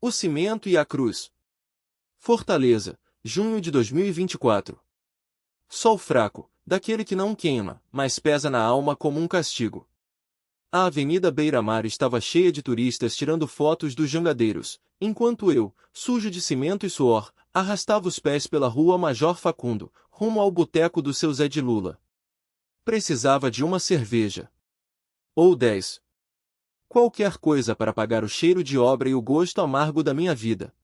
O cimento e a cruz. Fortaleza, junho de 2024. Sol fraco, daquele que não queima, mas pesa na alma como um castigo. A Avenida Beira-Mar estava cheia de turistas tirando fotos dos jangadeiros, enquanto eu, sujo de cimento e suor, arrastava os pés pela rua Major Facundo, rumo ao boteco do seu Zé de Lula. Precisava de uma cerveja. Ou 10. Qualquer coisa para apagar o cheiro de obra e o gosto amargo da minha vida.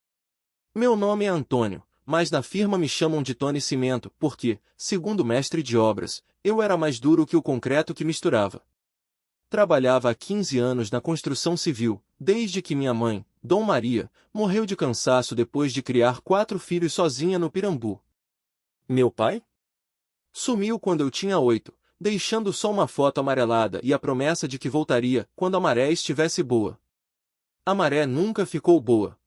Meu nome é Antônio, mas na firma me chamam de Tony Cimento porque, segundo o mestre de obras, eu era mais duro que o concreto que misturava. Trabalhava há 15 anos na construção civil, desde que minha mãe, Dom Maria, morreu de cansaço depois de criar 4 filhos sozinha no Pirambu. Meu pai? Sumiu quando eu tinha 8, deixando só uma foto amarelada e a promessa de que voltaria quando a maré estivesse boa. A maré nunca ficou boa.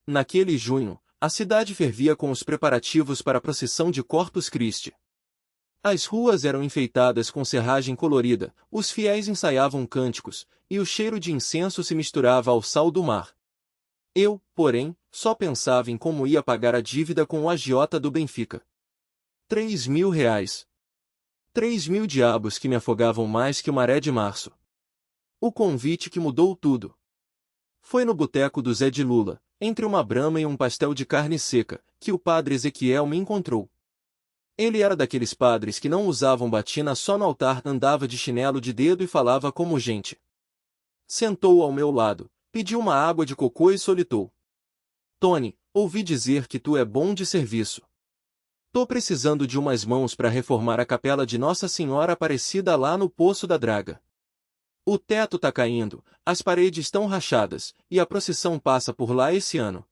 Naquele junho, a cidade fervia com os preparativos para a procissão de Corpus Christi. As ruas eram enfeitadas com serragem colorida, os fiéis ensaiavam cânticos, e o cheiro de incenso se misturava ao sal do mar. Eu, porém, só pensava em como ia pagar a dívida com o agiota do Benfica. 3.000 reais. 3.000 diabos que me afogavam mais que o maré de março. O convite que mudou tudo. Foi no boteco do Zé de Lula, entre uma brama e um pastel de carne seca, que o padre Ezequiel me encontrou. Ele era daqueles padres que não usavam batina só no altar, andava de chinelo de dedo e falava como gente. Sentou ao meu lado, pediu uma água de cocô e solitou. Tony, ouvi dizer que tu é bom de serviço. Tô precisando de umas mãos para reformar a capela de Nossa Senhora Aparecida lá no Poço da Draga. O teto tá caindo, as paredes estão rachadas, e a procissão passa por lá esse ano.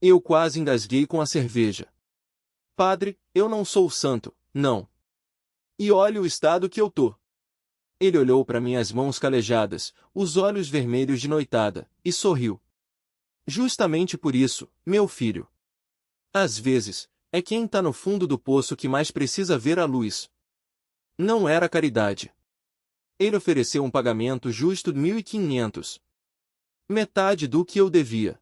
Eu quase engasguei com a cerveja. Padre, eu não sou santo, não. E olhe o estado que eu tô. Ele olhou para minhas mãos calejadas, os olhos vermelhos de noitada, e sorriu. Justamente por isso, meu filho. Às vezes, é quem tá no fundo do poço que mais precisa ver a luz. Não era caridade. Ele ofereceu um pagamento justo de 1.500. Metade do que eu devia.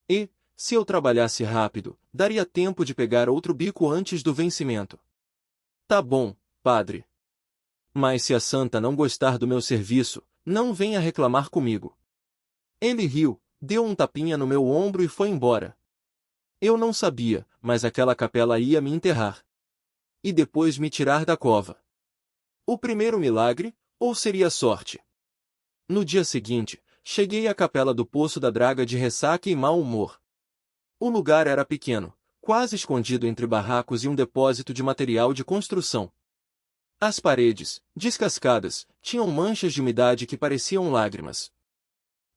E, se eu trabalhasse rápido, daria tempo de pegar outro bico antes do vencimento. Tá bom, padre. Mas se a santa não gostar do meu serviço, não venha reclamar comigo. Ele riu, deu um tapinha no meu ombro e foi embora. Eu não sabia, mas aquela capela ia me enterrar. E depois me tirar da cova. O primeiro milagre, ou seria sorte? No dia seguinte, cheguei à capela do Poço da Draga de ressaca e mau humor. O lugar era pequeno, quase escondido entre barracos e um depósito de material de construção. As paredes, descascadas, tinham manchas de umidade que pareciam lágrimas.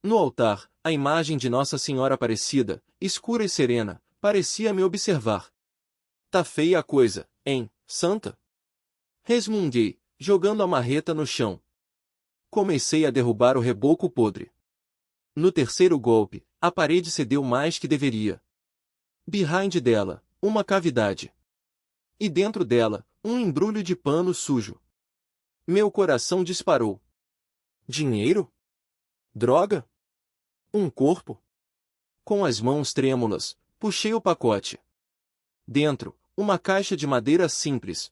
No altar, a imagem de Nossa Senhora Aparecida, escura e serena, parecia me observar. Tá feia a coisa, hein, santa? Resmunguei, jogando a marreta no chão. Comecei a derrubar o reboco podre. No terceiro golpe, a parede cedeu mais que deveria. Behind dela, uma cavidade. E dentro dela, um embrulho de pano sujo. Meu coração disparou. Dinheiro? Droga? Um corpo? Com as mãos trêmulas, puxei o pacote. Dentro, uma caixa de madeira simples.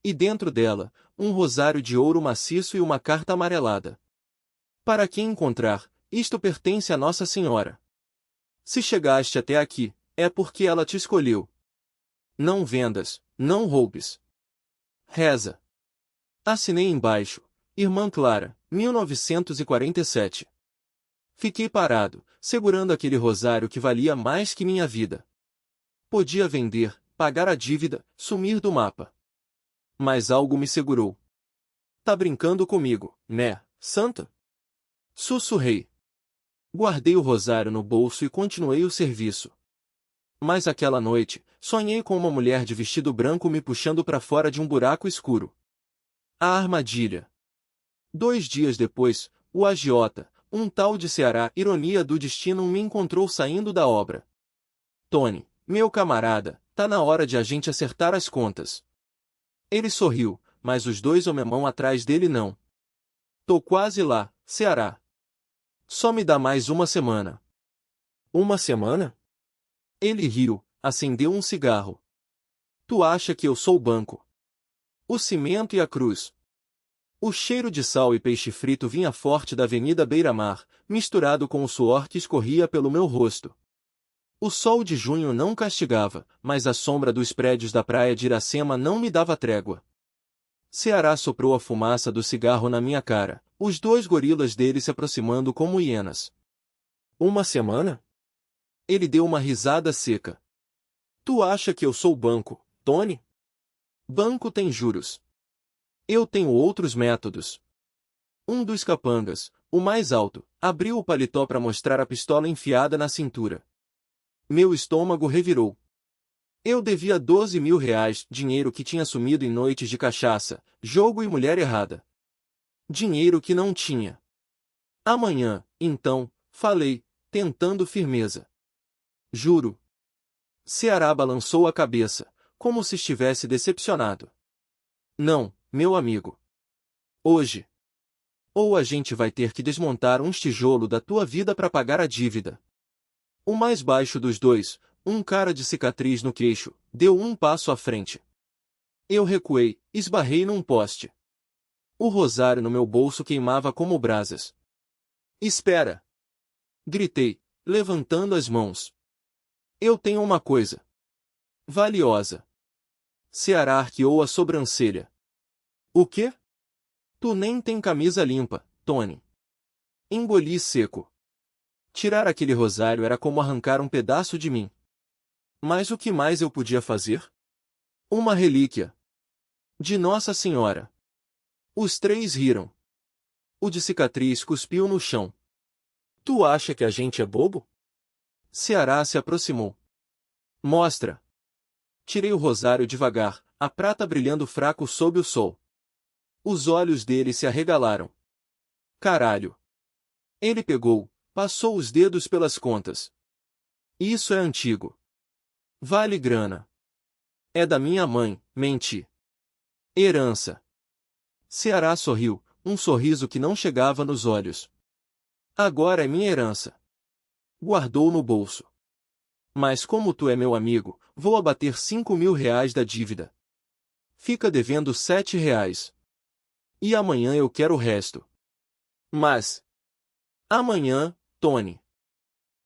E dentro dela, um rosário de ouro maciço e uma carta amarelada. Para quem encontrar, isto pertence a Nossa Senhora. Se chegaste até aqui, é porque ela te escolheu. Não vendas, não roubes. Reza. Assinei embaixo, Irmã Clara, 1947. Fiquei parado, segurando aquele rosário que valia mais que minha vida. Podia vender, pagar a dívida, sumir do mapa. Mas algo me segurou. Tá brincando comigo, né, santa? Sussurrei. Guardei o rosário no bolso e continuei o serviço. Mas aquela noite, sonhei com uma mulher de vestido branco me puxando para fora de um buraco escuro. A armadilha. 2 dias depois, o agiota, um tal de Ceará, ironia do destino, me encontrou saindo da obra. Tony, meu camarada, tá na hora de a gente acertar as contas. Ele sorriu, mas os 2 homemão atrás dele não. Tô quase lá, Ceará. Só me dá mais uma semana. Uma semana? Ele riu, acendeu um cigarro. Tu acha que eu sou o banco? O cimento e a cruz. O cheiro de sal e peixe frito vinha forte da avenida Beira-Mar, misturado com o suor que escorria pelo meu rosto. O sol de junho não castigava, mas a sombra dos prédios da praia de Iracema não me dava trégua. Ceará soprou a fumaça do cigarro na minha cara, os dois gorilas dele se aproximando como hienas. Uma semana? Ele deu uma risada seca. Tu acha que eu sou banco, Tony? Banco tem juros. Eu tenho outros métodos. Um dos capangas, o mais alto, abriu o paletó para mostrar a pistola enfiada na cintura. Meu estômago revirou. Eu devia 12 mil reais, dinheiro que tinha sumido em noites de cachaça, jogo e mulher errada. Dinheiro que não tinha. Amanhã, então, falei, tentando firmeza. Juro. Ceará balançou a cabeça, como se estivesse decepcionado. Não, meu amigo. Hoje. Ou a gente vai ter que desmontar uns tijolos da tua vida para pagar a dívida. O mais baixo dos dois, um cara de cicatriz no queixo, deu um passo à frente. Eu recuei, esbarrei num poste. O rosário no meu bolso queimava como brasas. Espera! Gritei, levantando as mãos. Eu tenho uma coisa. Valiosa. Ceará arqueou a sobrancelha. O quê? Tu nem tem camisa limpa, Tony. Engoli seco. Tirar aquele rosário era como arrancar um pedaço de mim. Mas o que mais eu podia fazer? Uma relíquia. De Nossa Senhora. Os três riram. O de cicatriz cuspiu no chão. Tu acha que a gente é bobo? Ceará se aproximou. Mostra. Tirei o rosário devagar, a prata brilhando fraco sob o sol. Os olhos dele se arregalaram. Caralho. Ele pegou, passou os dedos pelas contas. Isso é antigo. Vale grana. É da minha mãe, menti. Herança. Ceará sorriu, um sorriso que não chegava nos olhos. Agora é minha herança. Guardou no bolso. Mas como tu é meu amigo, vou abater 5 mil reais da dívida. Fica devendo 7 reais. E amanhã eu quero o resto. Mas... amanhã, Tony.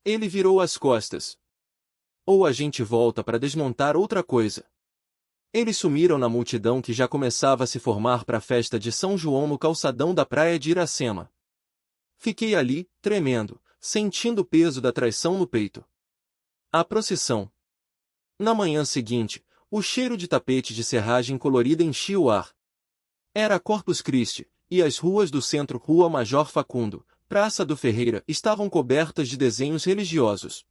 Ele virou as costas. Ou a gente volta para desmontar outra coisa. Eles sumiram na multidão que já começava a se formar para a festa de São João no calçadão da praia de Iracema. Fiquei ali, tremendo, sentindo o peso da traição no peito. A procissão. Na manhã seguinte, o cheiro de tapete de serragem colorida enchia o ar. Era Corpus Christi, e as ruas do centro, Rua Major Facundo, Praça do Ferreira, estavam cobertas de desenhos religiosos.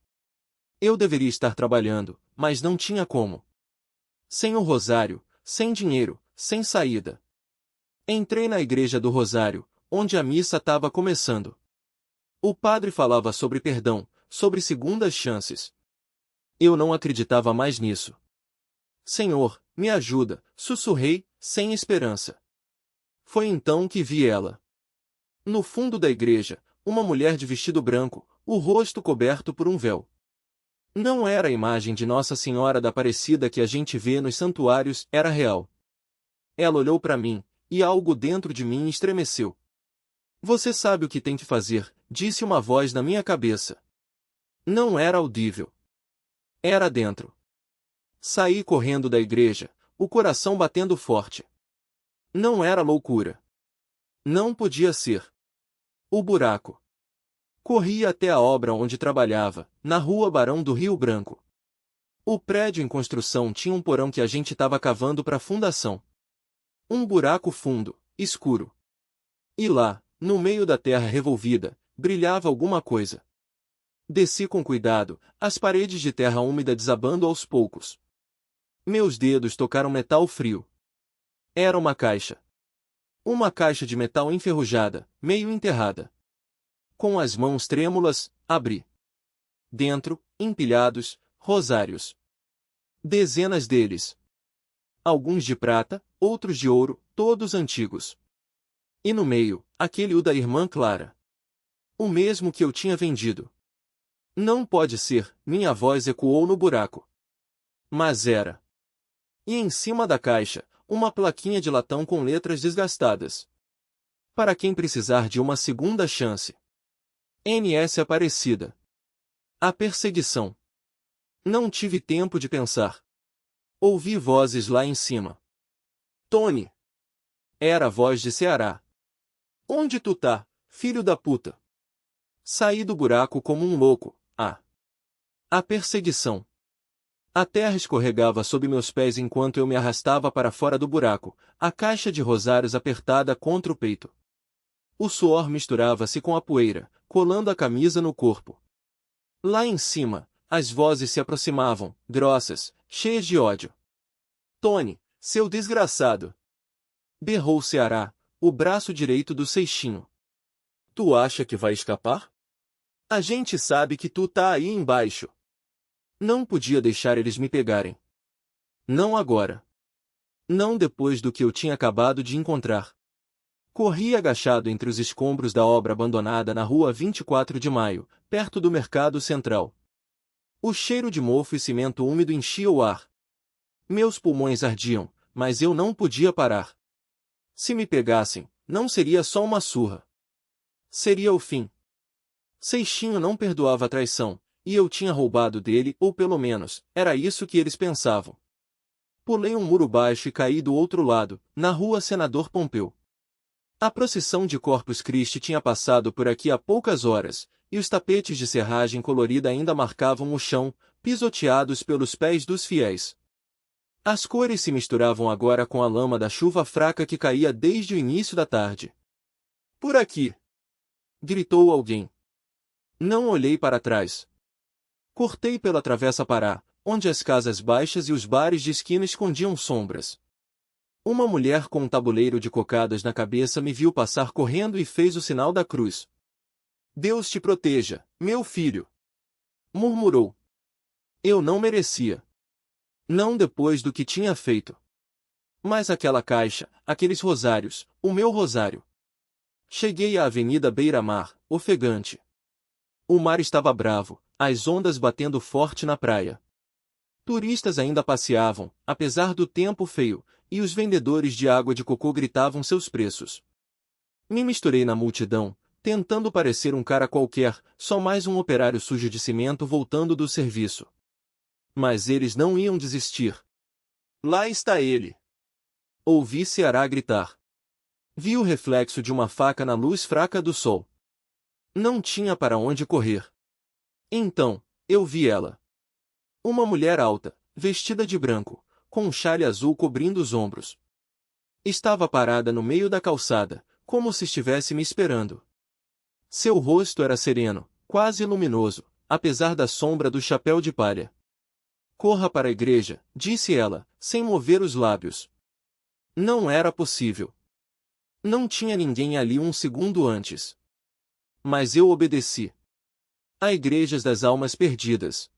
Eu deveria estar trabalhando, mas não tinha como. Sem o rosário, sem dinheiro, sem saída. Entrei na igreja do Rosário, onde a missa estava começando. O padre falava sobre perdão, sobre segundas chances. Eu não acreditava mais nisso. Senhor, me ajuda, sussurrei, sem esperança. Foi então que vi ela. No fundo da igreja, uma mulher de vestido branco, o rosto coberto por um véu. Não era a imagem de Nossa Senhora da Aparecida que a gente vê nos santuários, era real. Ela olhou para mim, e algo dentro de mim estremeceu. Você sabe o que tem que fazer, disse uma voz na minha cabeça. Não era audível. Era dentro. Saí correndo da igreja, o coração batendo forte. Não era loucura. Não podia ser. O buraco. Corri até a obra onde trabalhava, na rua Barão do Rio Branco. O prédio em construção tinha um porão que a gente estava cavando para a fundação. Um buraco fundo, escuro. E lá, no meio da terra revolvida, brilhava alguma coisa. Desci com cuidado, as paredes de terra úmida desabando aos poucos. Meus dedos tocaram metal frio. Era uma caixa. Uma caixa de metal enferrujada, meio enterrada. Com as mãos trêmulas, abri. Dentro, empilhados, rosários. Dezenas deles. Alguns de prata, outros de ouro, todos antigos. E no meio, aquele o da irmã Clara. O mesmo que eu tinha vendido. Não pode ser, minha voz ecoou no buraco. Mas era. E em cima da caixa, uma plaquinha de latão com letras desgastadas. Para quem precisar de uma segunda chance. NS Aparecida. A perseguição. Não tive tempo de pensar. Ouvi vozes lá em cima. Tony. Era a voz de Ceará. Onde tu tá, filho da puta? Saí do buraco como um louco. A perseguição. A terra escorregava sob meus pés enquanto eu me arrastava para fora do buraco, a caixa de rosários apertada contra o peito. O suor misturava-se com a poeira, colando a camisa no corpo. Lá em cima, as vozes se aproximavam, grossas, cheias de ódio. Tony, seu desgraçado! Berrou Ceará, o braço direito do Seixinho. Tu acha que vai escapar? A gente sabe que tu tá aí embaixo. Não podia deixar eles me pegarem. Não agora. Não depois do que eu tinha acabado de encontrar. Corri agachado entre os escombros da obra abandonada na rua 24 de Maio, perto do Mercado Central. O cheiro de mofo e cimento úmido enchia o ar. Meus pulmões ardiam, mas eu não podia parar. Se me pegassem, não seria só uma surra. Seria o fim. Seixinho não perdoava a traição, e eu tinha roubado dele, ou pelo menos, era isso que eles pensavam. Pulei um muro baixo e caí do outro lado, na rua Senador Pompeu. A procissão de Corpus Christi tinha passado por aqui há poucas horas, e os tapetes de serragem colorida ainda marcavam o chão, pisoteados pelos pés dos fiéis. As cores se misturavam agora com a lama da chuva fraca que caía desde o início da tarde. Por aqui! Gritou alguém. Não olhei para trás. Cortei pela Travessa Pará, onde as casas baixas e os bares de esquina escondiam sombras. Uma mulher com um tabuleiro de cocadas na cabeça me viu passar correndo e fez o sinal da cruz. Deus te proteja, meu filho! Murmurou. Eu não merecia. Não depois do que tinha feito. Mas aquela caixa, aqueles rosários, o meu rosário. Cheguei à Avenida Beira-Mar, ofegante. O mar estava bravo, as ondas batendo forte na praia. Turistas ainda passeavam, apesar do tempo feio, e os vendedores de água de cocô gritavam seus preços. Me misturei na multidão, tentando parecer um cara qualquer, só mais um operário sujo de cimento voltando do serviço. Mas eles não iam desistir. Lá está ele! Ouvi Ceará gritar. Vi o reflexo de uma faca na luz fraca do sol. Não tinha para onde correr. Então, eu vi ela. Uma mulher alta, vestida de branco, com um chale azul cobrindo os ombros. Estava parada no meio da calçada, como se estivesse me esperando. Seu rosto era sereno, quase luminoso, apesar da sombra do chapéu de palha. Corra para a igreja, disse ela, sem mover os lábios. Não era possível. Não tinha ninguém ali um segundo antes. Mas eu obedeci. A Igreja das Almas Perdidas.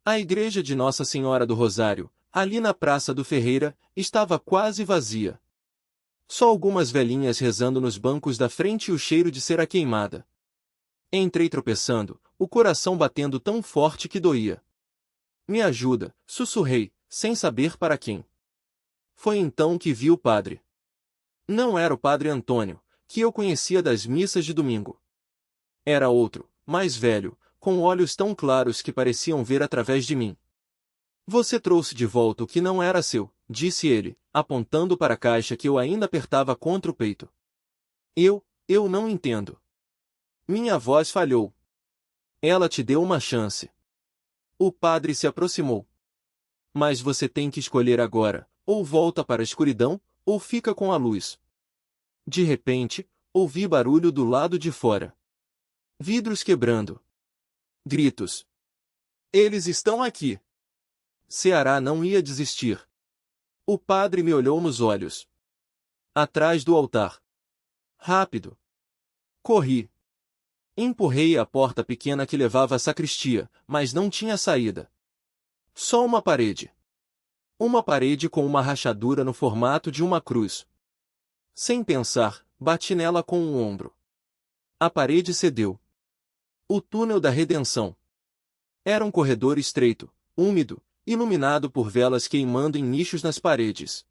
A igreja de Nossa Senhora do Rosário, ali na Praça do Ferreira, estava quase vazia. Só algumas velhinhas rezando nos bancos da frente e o cheiro de cera queimada. Entrei tropeçando, o coração batendo tão forte que doía. Me ajuda, sussurrei, sem saber para quem. Foi então que vi o padre. Não era o padre Antônio, que eu conhecia das missas de domingo. Era outro, mais velho, com olhos tão claros que pareciam ver através de mim. Você trouxe de volta o que não era seu, disse ele, apontando para a caixa que eu ainda apertava contra o peito. Eu não entendo. Minha voz falhou. Ela te deu uma chance. O padre se aproximou. Mas você tem que escolher agora, ou volta para a escuridão, ou fica com a luz. De repente, ouvi barulho do lado de fora. Vidros quebrando. Gritos. Eles estão aqui. Ceará não ia desistir. O padre me olhou nos olhos. Atrás do altar. Rápido. Corri. Empurrei a porta pequena que levava à sacristia, mas não tinha saída. Só uma parede. Uma parede com uma rachadura no formato de uma cruz. Sem pensar, bati nela com um ombro. A parede cedeu. O túnel da redenção. Era um corredor estreito, úmido, iluminado por velas queimando em nichos nas paredes.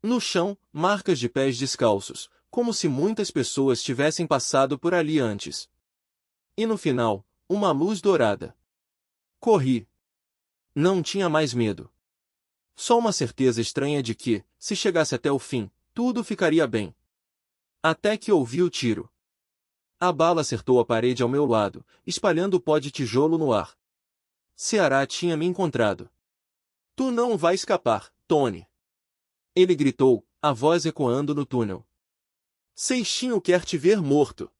No chão, marcas de pés descalços, como se muitas pessoas tivessem passado por ali antes. E no final, uma luz dourada. Corri. Não tinha mais medo. Só uma certeza estranha de que, se chegasse até o fim, tudo ficaria bem. Até que ouvi o tiro. A bala acertou a parede ao meu lado, espalhando pó de tijolo no ar. Ceará tinha me encontrado. Tu não vai escapar, Tony. Ele gritou, a voz ecoando no túnel. Seixinho quer te ver morto.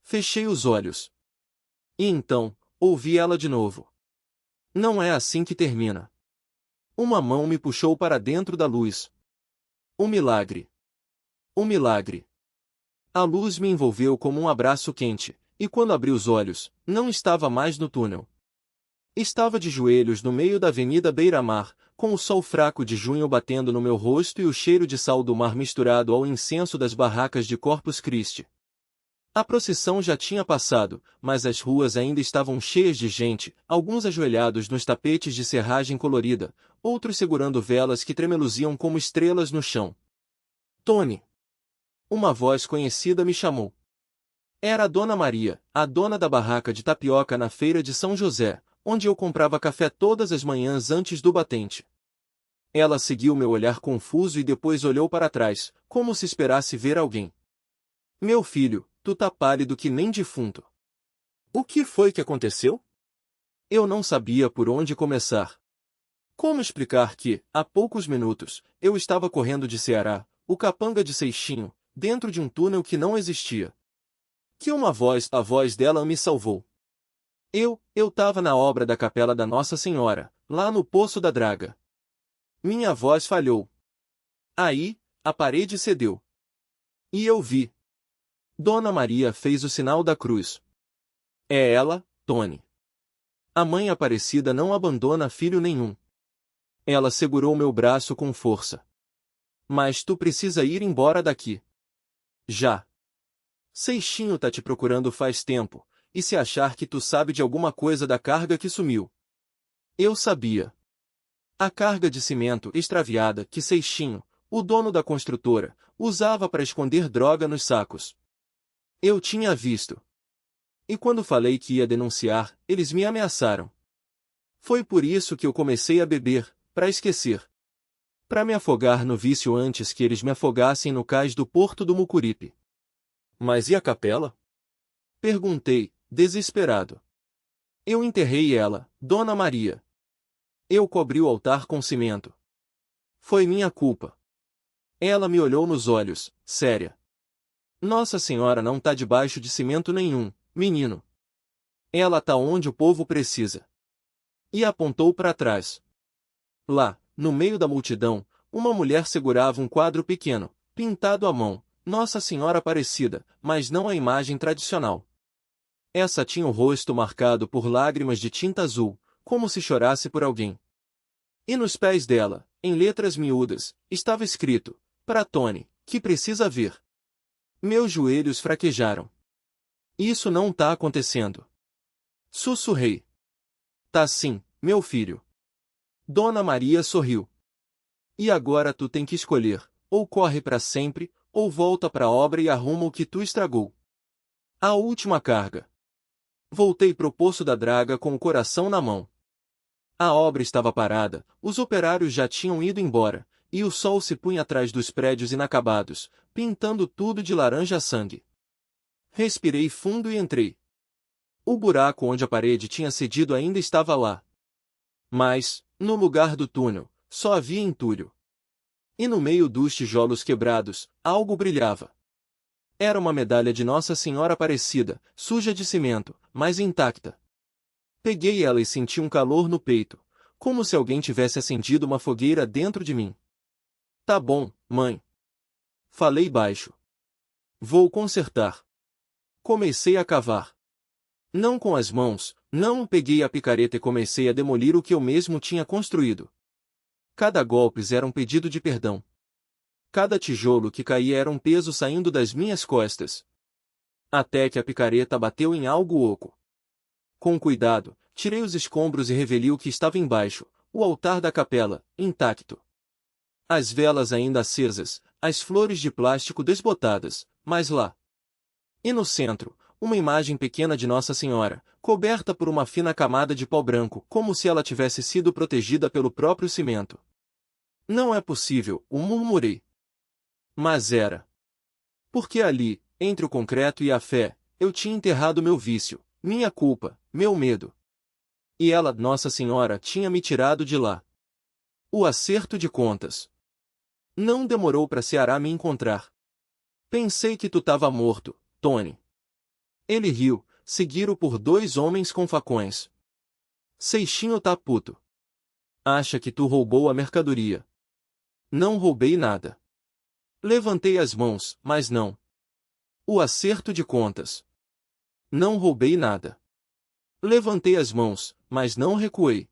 Fechei os olhos. E então, ouvi ela de novo. Não é assim que termina. Uma mão me puxou para dentro da luz. O milagre. O milagre. A luz me envolveu como um abraço quente, e quando abri os olhos, não estava mais no túnel. Estava de joelhos no meio da Avenida Beira-Mar, com o sol fraco de junho batendo no meu rosto e o cheiro de sal do mar misturado ao incenso das barracas de Corpus Christi. A procissão já tinha passado, mas as ruas ainda estavam cheias de gente, alguns ajoelhados nos tapetes de serragem colorida, outros segurando velas que tremeluziam como estrelas no chão. Tony! Uma voz conhecida me chamou. Era a Dona Maria, a dona da barraca de tapioca na feira de São José, onde eu comprava café todas as manhãs antes do batente. Ela seguiu meu olhar confuso e depois olhou para trás, como se esperasse ver alguém. Meu filho, tu tá pálido que nem defunto. O que foi que aconteceu? Eu não sabia por onde começar. Como explicar que, há poucos minutos, eu estava correndo de Ceará, o capanga de Seixinho, dentro de um túnel que não existia. Que a voz dela me salvou. Eu tava na obra da Capela da Nossa Senhora, lá no Poço da Draga. Minha voz falhou. Aí, a parede cedeu. E eu vi. Dona Maria fez o sinal da cruz. É ela, Tony. A mãe Aparecida não abandona filho nenhum. Ela segurou meu braço com força. Mas tu precisa ir embora daqui. Já. Seixinho tá te procurando faz tempo, e se achar que tu sabe de alguma coisa da carga que sumiu. Eu sabia. A carga de cimento extraviada que Seixinho, o dono da construtora, usava para esconder droga nos sacos. Eu tinha visto. E quando falei que ia denunciar, eles me ameaçaram. Foi por isso que eu comecei a beber, para esquecer. Para me afogar no vício antes que eles me afogassem no cais do Porto do Mucuripe. Mas e a capela? Perguntei, desesperado. Eu enterrei ela, Dona Maria. Eu cobri o altar com cimento. Foi minha culpa. Ela me olhou nos olhos, séria. Nossa Senhora não tá debaixo de cimento nenhum, menino. Ela tá onde o povo precisa. E apontou para trás. Lá, no meio da multidão, uma mulher segurava um quadro pequeno, pintado à mão, Nossa Senhora Aparecida, mas não a imagem tradicional. Essa tinha o rosto marcado por lágrimas de tinta azul, como se chorasse por alguém. E nos pés dela, em letras miúdas, estava escrito, para Tony, que precisa ver. Meus joelhos fraquejaram. Isso não tá acontecendo. Sussurrei. Tá sim, meu filho. Dona Maria sorriu. E agora tu tem que escolher, ou corre para sempre, ou volta para a obra e arruma o que tu estragou. A última carga. Voltei pro Poço da Draga com o coração na mão. A obra estava parada, os operários já tinham ido embora, e o sol se punha atrás dos prédios inacabados, pintando tudo de laranja-sangue. Respirei fundo e entrei. O buraco onde a parede tinha cedido ainda estava lá. Mas, no lugar do túnel, só havia entulho. E no meio dos tijolos quebrados, algo brilhava. Era uma medalha de Nossa Senhora Aparecida, suja de cimento, mas intacta. Peguei ela e senti um calor no peito, como se alguém tivesse acendido uma fogueira dentro de mim. Tá bom, mãe. Falei baixo. Vou consertar. Comecei a cavar. Não com as mãos, não peguei a picareta e comecei a demolir o que eu mesmo tinha construído. Cada golpe era um pedido de perdão. Cada tijolo que caía era um peso saindo das minhas costas. Até que a picareta bateu em algo oco. Com cuidado, tirei os escombros e revelei o que estava embaixo, o altar da capela, intacto. As velas ainda acesas, as flores de plástico desbotadas, mas lá. E no centro, uma imagem pequena de Nossa Senhora, coberta por uma fina camada de pó branco, como se ela tivesse sido protegida pelo próprio cimento. Não é possível, murmurei. Mas era. Porque ali, entre o concreto e a fé, eu tinha enterrado meu vício, minha culpa, meu medo. E ela, Nossa Senhora, tinha me tirado de lá. O acerto de contas. Não demorou para Ceará me encontrar. Pensei que tu tava morto, Tony. Ele riu, seguido por dois homens com facões. Seixinho tá puto. Acha que tu roubou a mercadoria. Não roubei nada. Levantei as mãos, mas não. O acerto de contas. Não roubei nada. Levantei as mãos, mas não recuei.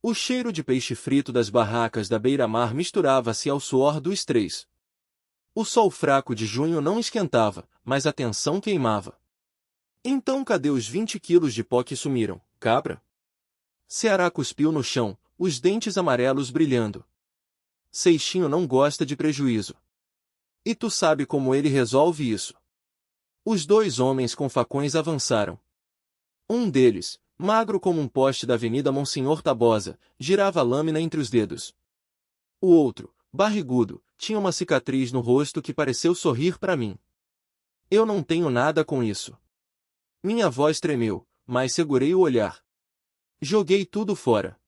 O cheiro de peixe frito das barracas da beira-mar misturava-se ao suor dos três. O sol fraco de junho não esquentava, mas a tensão queimava. Então cadê os 20 quilos de pó que sumiram, cabra? Ceará cuspiu no chão, os dentes amarelos brilhando. Seixinho não gosta de prejuízo. E tu sabe como ele resolve isso. Os dois homens com facões avançaram. Um deles, magro como um poste da Avenida Monsenhor Tabosa, girava a lâmina entre os dedos. O outro, barrigudo, tinha uma cicatriz no rosto que pareceu sorrir para mim. Eu não tenho nada com isso. Minha voz tremeu, mas segurei o olhar. Joguei tudo fora.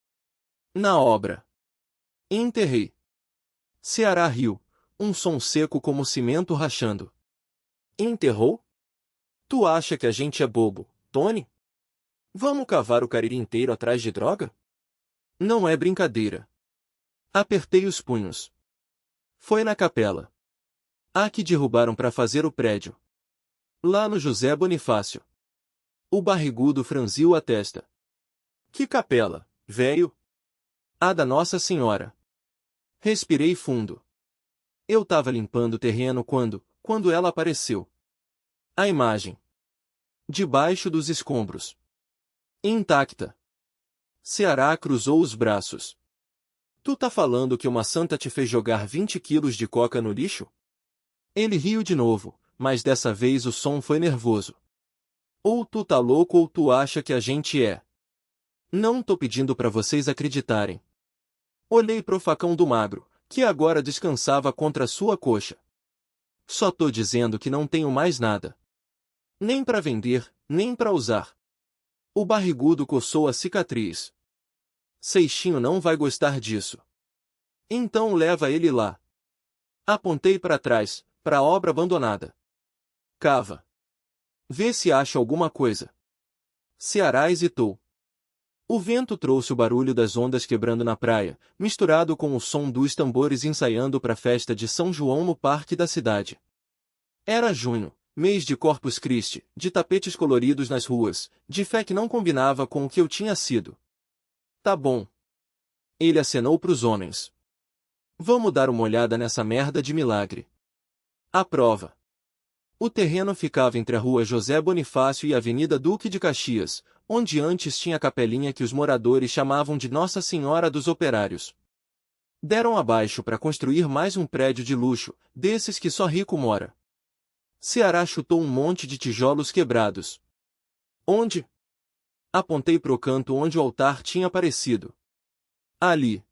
Na obra. Enterrei. Ceará riu, um som seco como cimento rachando. Enterrou? Tu acha que a gente é bobo, Tony? Vamos cavar o Cariri inteiro atrás de droga? Não é brincadeira. Apertei os punhos. Foi na capela. A que derrubaram para fazer o prédio. Lá no José Bonifácio. O barrigudo franziu a testa. Que capela, velho? A da Nossa Senhora. Respirei fundo. Eu tava limpando o terreno quando ela apareceu. A imagem. Debaixo dos escombros. Intacta. Ceará cruzou os braços. Tu tá falando que uma santa te fez jogar 20 quilos de coca no lixo? Ele riu de novo, mas dessa vez o som foi nervoso. Ou tu tá louco ou tu acha que a gente é. Não tô pedindo pra vocês acreditarem. Olhei pro facão do magro, que agora descansava contra sua coxa. Só tô dizendo que não tenho mais nada. Nem pra vender, nem pra usar. O barrigudo coçou a cicatriz. Seixinho não vai gostar disso. Então leva ele lá. Apontei para trás, para a obra abandonada. Cava. Vê se acha alguma coisa. Ceará hesitou. O vento trouxe o barulho das ondas quebrando na praia, misturado com o som dos tambores ensaiando para a festa de São João no parque da cidade. Era junho, mês de Corpus Christi, de tapetes coloridos nas ruas, de fé que não combinava com o que eu tinha sido. Tá bom. Ele acenou pros homens. Vamos dar uma olhada nessa merda de milagre. Aprova. O terreno ficava entre a rua José Bonifácio e a Avenida Duque de Caxias, onde antes tinha a capelinha que os moradores chamavam de Nossa Senhora dos Operários. Deram abaixo para construir mais um prédio de luxo, desses que só rico mora. Ceará chutou um monte de tijolos quebrados. Onde? Apontei pro canto onde o altar tinha aparecido. Ali.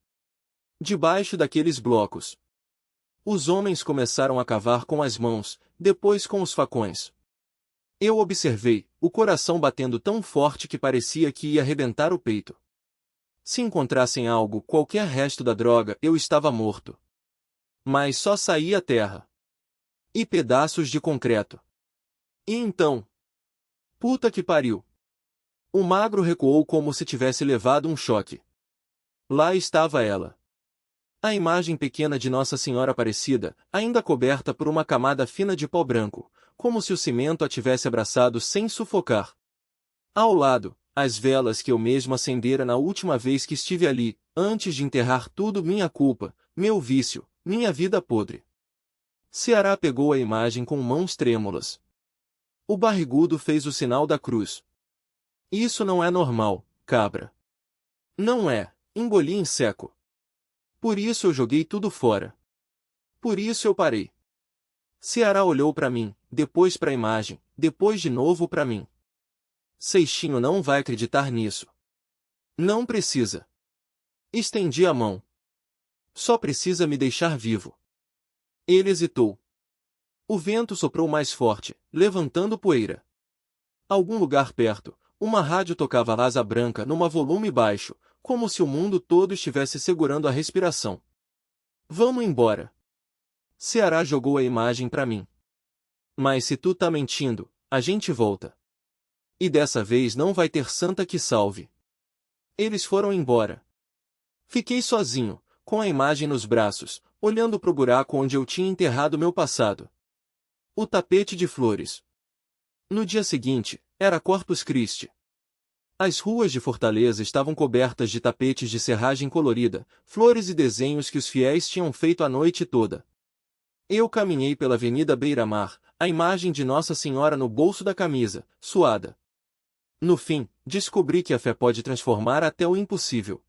Debaixo daqueles blocos. Os homens começaram a cavar com as mãos, depois com os facões. Eu observei, o coração batendo tão forte que parecia que ia arrebentar o peito. Se encontrassem algo, qualquer resto da droga, eu estava morto. Mas só saía terra. E pedaços de concreto. E então? Puta que pariu! O magro recuou como se tivesse levado um choque. Lá estava ela. A imagem pequena de Nossa Senhora Aparecida, ainda coberta por uma camada fina de pó branco, como se o cimento a tivesse abraçado sem sufocar. Ao lado, as velas que eu mesmo acendera na última vez que estive ali, antes de enterrar tudo minha culpa, meu vício, minha vida podre. Ceará pegou a imagem com mãos trêmulas. O barrigudo fez o sinal da cruz. Isso não é normal, cabra. Não é, engoli em seco. Por isso eu joguei tudo fora. Por isso eu parei. Ceará olhou para mim, depois para a imagem, depois de novo para mim. Seixinho não vai acreditar nisso. Não precisa. Estendi a mão. Só precisa me deixar vivo. Ele hesitou. O vento soprou mais forte, levantando poeira. Algum lugar perto, uma rádio tocava Asa Branca numa volume baixo, como se o mundo todo estivesse segurando a respiração. Vamos embora. Ceará jogou a imagem para mim. Mas se tu tá mentindo, a gente volta. E dessa vez não vai ter santa que salve. Eles foram embora. Fiquei sozinho, com a imagem nos braços, olhando pro buraco onde eu tinha enterrado meu passado. O tapete de flores. No dia seguinte, era Corpus Christi. As ruas de Fortaleza estavam cobertas de tapetes de serragem colorida, flores e desenhos que os fiéis tinham feito a noite toda. Eu caminhei pela Avenida Beira-Mar, a imagem de Nossa Senhora no bolso da camisa, suada. No fim, descobri que a fé pode transformar até o impossível.